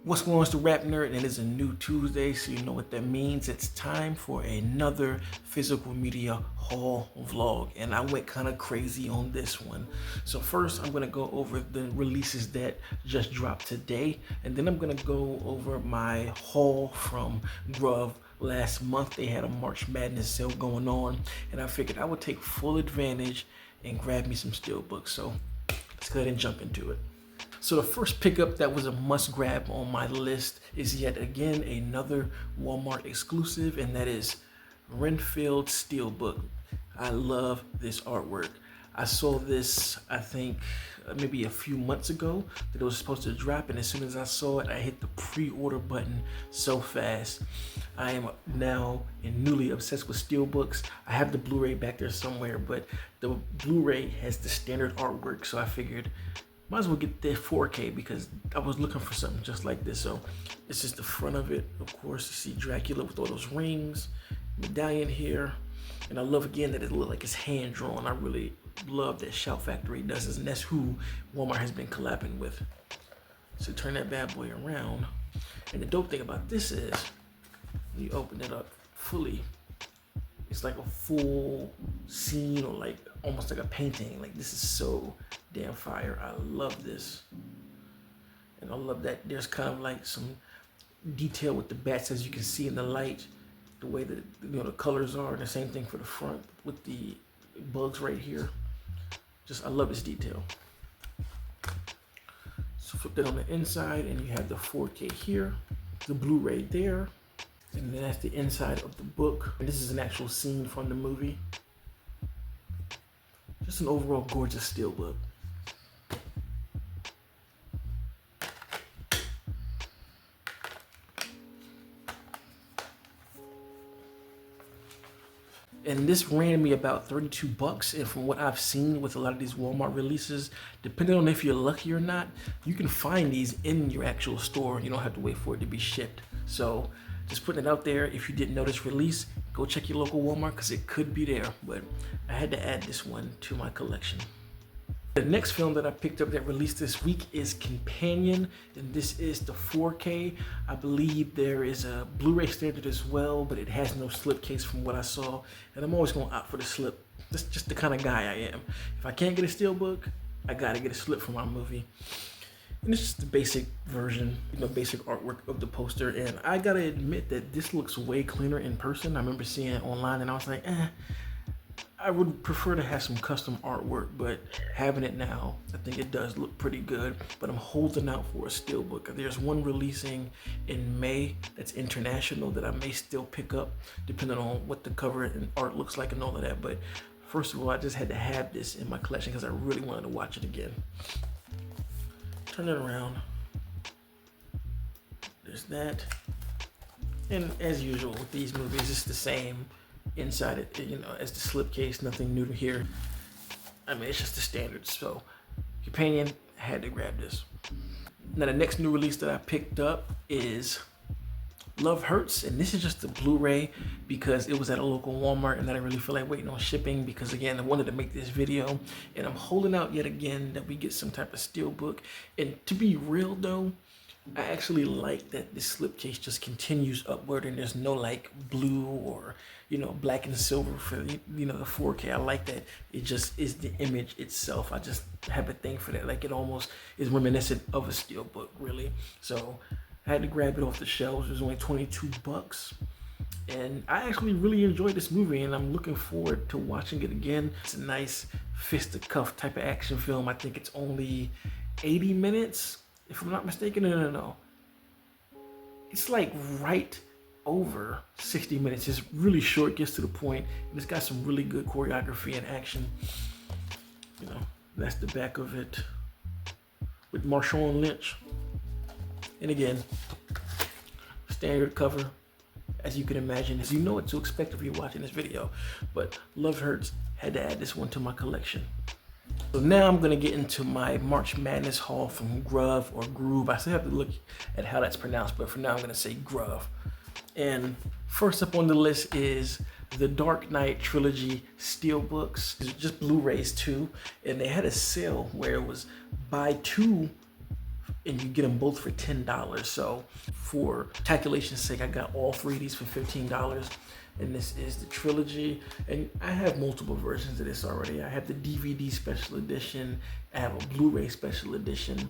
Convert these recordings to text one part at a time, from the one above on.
What's going on? It's the RapNerd, and it's a new Tuesday, so you know what that means. It's time for another physical media haul vlog, and I went kind of crazy on this one. So first, I'm gonna go over the releases that just dropped today, and then I'm gonna go over my haul from Gruv. Last month they had a March Madness sale going on, and I figured I would take full advantage and grab me some Steelbooks. So let's go ahead and jump into it. So the first pickup that was a must grab on my list is yet again another Wal-Mart exclusive, and that is Renfield Steelbook. I love this artwork. I saw this, I think, maybe a few months ago that it was supposed to drop, and as soon as I saw it, I hit the pre-order button so fast. I am now newly obsessed with Steelbooks. I have the Blu-ray back there somewhere, but the Blu-ray has the standard artwork, so I figured might as well get the 4K because I was looking for something just like this. So it's just the front of it. Of course, you see Dracula with all those rings, medallion here. And I love again that it looked like it's hand drawn. I really love that Shout Factory does this, and that's who Wal-Mart has been collabing with. So turn that bad boy around. And the dope thing about this is, when you open it up fully, it's like a full scene, or like almost like a painting. Like, this is so damn fire. I love this. And I love that there's kind of like some detail with the bats, as you can see in the light, the way that, you know, the colors are, and the same thing for the front with the bugs right here. Just, I love this detail. So flip it on the inside and you have the 4K here, the Blu-ray there, and then that's the inside of the book. And this is an actual scene from the movie. Just an overall gorgeous steelbook. And this ran me about 32 bucks. And from what I've seen with a lot of these Walmart releases, depending on if you're lucky or not, you can find these in your actual store. You don't have to wait for it to be shipped. So just putting it out there, if you didn't know this release, go check your local Walmart because it could be there. But I had to add this one to my collection. The next film that I picked up that released this week is Companion, and this is the 4K. I believe there is a Blu-ray standard as well, but it has no slipcase from what I saw, and I'm always gonna opt for the slip. That's just the kind of guy I am. If I can't get a steelbook, I gotta get a slip for my movie. And it's just the basic version, you know, basic artwork of the poster, and I gotta admit that this looks way cleaner in person. I remember seeing it online and I was like, I would prefer to have some custom artwork, but having it now, I think it does look pretty good. But I'm holding out for a steelbook. There's one releasing in May that's international that I may still pick up, depending on what the cover and art looks like and all of that. But first of all, I just had to have this in my collection because I really wanted to watch it again. Turn it around. There's that. And as usual with these movies, it's the same inside it, you know, as the slipcase, nothing new to here. I mean, it's just the standard. So Companion, had to grab this. Now the next new release that I picked up is Love Hurts, and this is just the Blu-ray because it was at a local Walmart and I didn't really feel like waiting on shipping because, again, I wanted to make this video, and I'm holding out yet again that we get some type of steelbook. And to be real though, I actually like that this slipcase just continues upward and there's no like blue or, you know, black and silver for, you know, the 4K. I like that it just is the image itself. I just have a thing for that. Like, it almost is reminiscent of a steelbook, really. So I had to grab it off the shelves. It was only 22 bucks. And I actually really enjoyed this movie, and I'm looking forward to watching it again. It's a nice fist-to-cuff type of action film. I think it's only 80 minutes. If I'm not mistaken, no. It's like right over 60 minutes. It's really short, gets to the point, and it's got some really good choreography and action. You know, that's the back of it with Marshawn Lynch. And again, standard cover, as you can imagine, as you know what to expect if you're watching this video. But Love Hurts, had to add this one to my collection. So now I'm gonna get into my March Madness haul from Gruv or Gruv. I still have to look at how that's pronounced, but for now I'm gonna say Gruv. And first up on the list is the Dark Knight Trilogy Steelbooks. These are just Blu-rays too, and they had a sale where it was buy two and you get them both for $10. So for calculation's sake, I got all three of these for $15. And this is the trilogy. And I have multiple versions of this already. I have the DVD special edition. I have a Blu-ray special edition.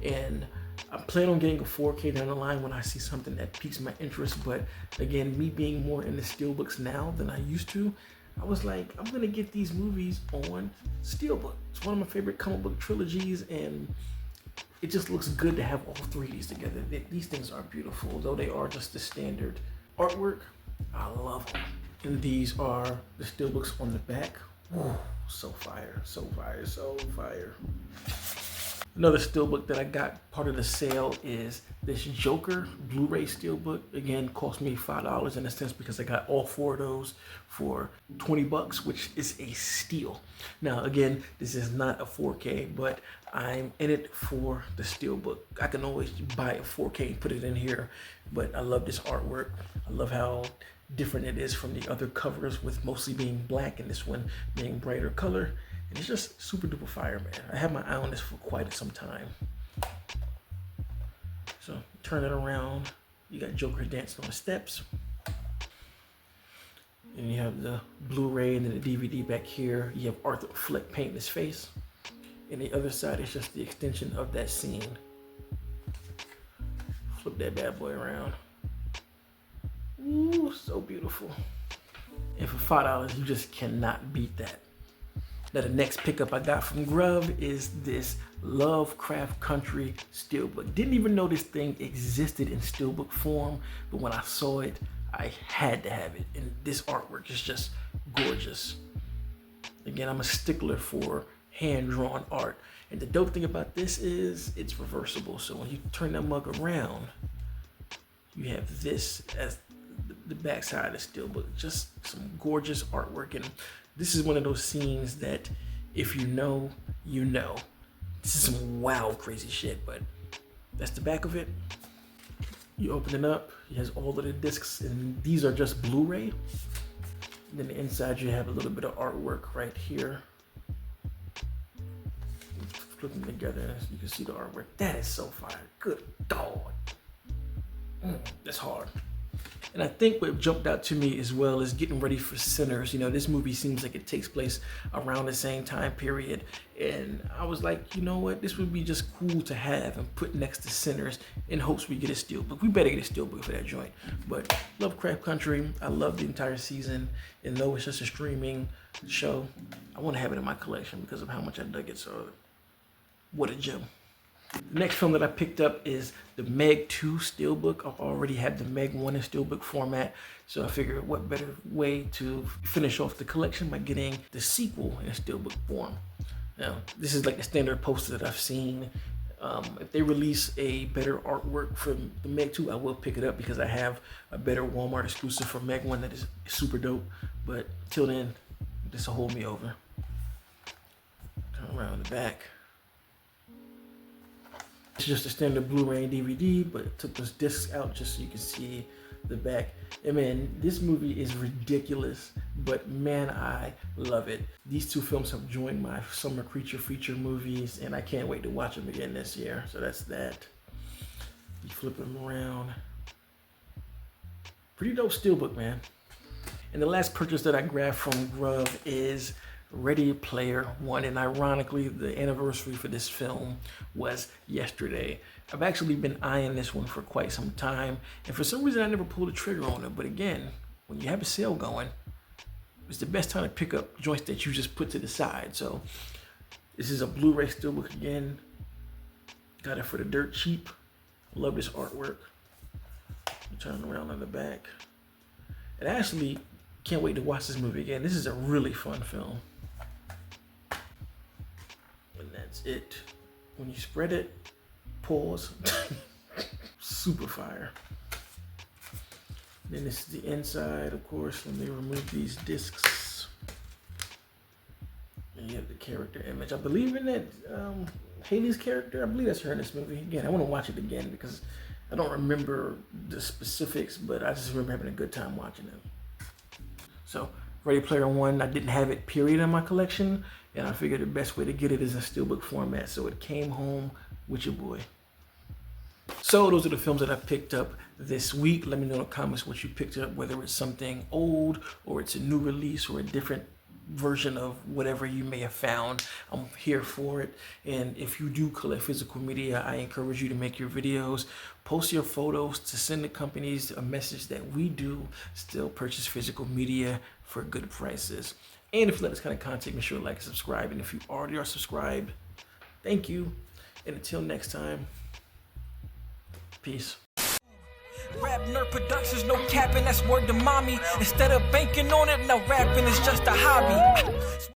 And I plan on getting a 4K down the line when I see something that piques my interest. But again, me being more into steelbooks now than I used to, I was like, I'm gonna get these movies on Steelbook. It's one of my favorite comic book trilogies, and it just looks good to have all three of these together. These things are beautiful, though they are just the standard artwork. I love them. And these are the Steelbooks on the back. Ooh, so fire, so fire, so fire. Another Steelbook that I got part of the sale is this Joker Blu-ray Steelbook. Again, cost me $5 in a sense because I got all four of those for $20, which is a steal. Now, again, this is not a 4K, but I'm in it for the Steelbook. I can always buy a 4K and put it in here, but I love this artwork. I love how different it is from the other covers, with mostly being black and this one being brighter color. And it's just super duper fire, man. I have my eye on this for quite some time. So turn it around. You got Joker dancing on the steps. And you have the Blu-ray and then the DVD back here. You have Arthur Fleck painting his face. And the other side is just the extension of that scene. Flip that bad boy around. Ooh, so beautiful. And for $5, you just cannot beat that. Now the next pickup I got from Gruv is this Lovecraft Country Steelbook. Didn't even know this thing existed in Steelbook form, but when I saw it, I had to have it. And this artwork is just gorgeous. Again, I'm a stickler for hand-drawn art. And the dope thing about this is it's reversible. So when you turn that mug around, you have this as the backside of the Steelbook. Just some gorgeous artwork. And this is one of those scenes that if you know, you know. This is some wild, crazy shit, but that's the back of it. You open it up, it has all of the discs, and these are just Blu-ray. And then the inside you have a little bit of artwork right here. Flip them together, you can see the artwork. That is so fire, good God. That's hard. And I think what jumped out to me as well is getting ready for Sinners. You know, this movie seems like it takes place around the same time period. And I was like, you know what? This would be just cool to have and put next to Sinners in hopes we get a Steelbook. We better get a Steelbook for that joint. But Lovecraft Country, I love the entire season. And though it's just a streaming show, I want to have it in my collection because of how much I dug it. So what a gem. The next film that I picked up is the Meg 2 Steelbook. I already had the Meg 1 in Steelbook format, so I figured what better way to finish off the collection by getting the sequel in a Steelbook form. Now, this is like the standard poster that I've seen. If they release a better artwork for the Meg 2, I will pick it up because I have a better Walmart exclusive for Meg 1 that is super dope. But till then, this will hold me over. Turn around the back. It's just a standard Blu-ray and DVD, but it took those discs out just so you can see the back. And man, this movie is ridiculous, but man, I love it. These two films have joined my summer creature feature movies, and I can't wait to watch them again this year. So that's that. You flip them around. Pretty dope Steelbook, man. And the last purchase that I grabbed from Gruv is Ready Player One, and ironically, the anniversary for this film was yesterday. I've actually been eyeing this one for quite some time, and for some reason I never pulled the trigger on it. But again, when you have a sale going, it's the best time to pick up joints that you just put to the side. So this is a Blu-ray Steelbook again. Got it for the dirt cheap. Love this artwork. Turn around on the back. And I actually can't wait to watch this movie again. This is a really fun film. And that's it. When you spread it, pause. Super fire. Then this is the inside, of course. Let me remove these discs. And you have the character image. I believe in that Haley's character. I believe that's her in this movie. Again, I want to watch it again because I don't remember the specifics, but I just remember having a good time watching it. So, Ready Player One, I didn't have it period in my collection, and I figured the best way to get it is in Steelbook format, so it came home with your boy. So those are the films that I picked up this week. Let me know in the comments what you picked up, whether it's something old or it's a new release or a different version of whatever you may have found. I'm here for it. And if you do collect physical media, I encourage you to make your videos, post your photos to send the companies a message that we do still purchase physical media for good prices. And if you like this kind of content, make sure to like and subscribe. And if you already are subscribed, thank you. And until next time, peace. RapNerd Productions, no capping, that's word to mommy. Instead of banking on it, now rapping is just a hobby.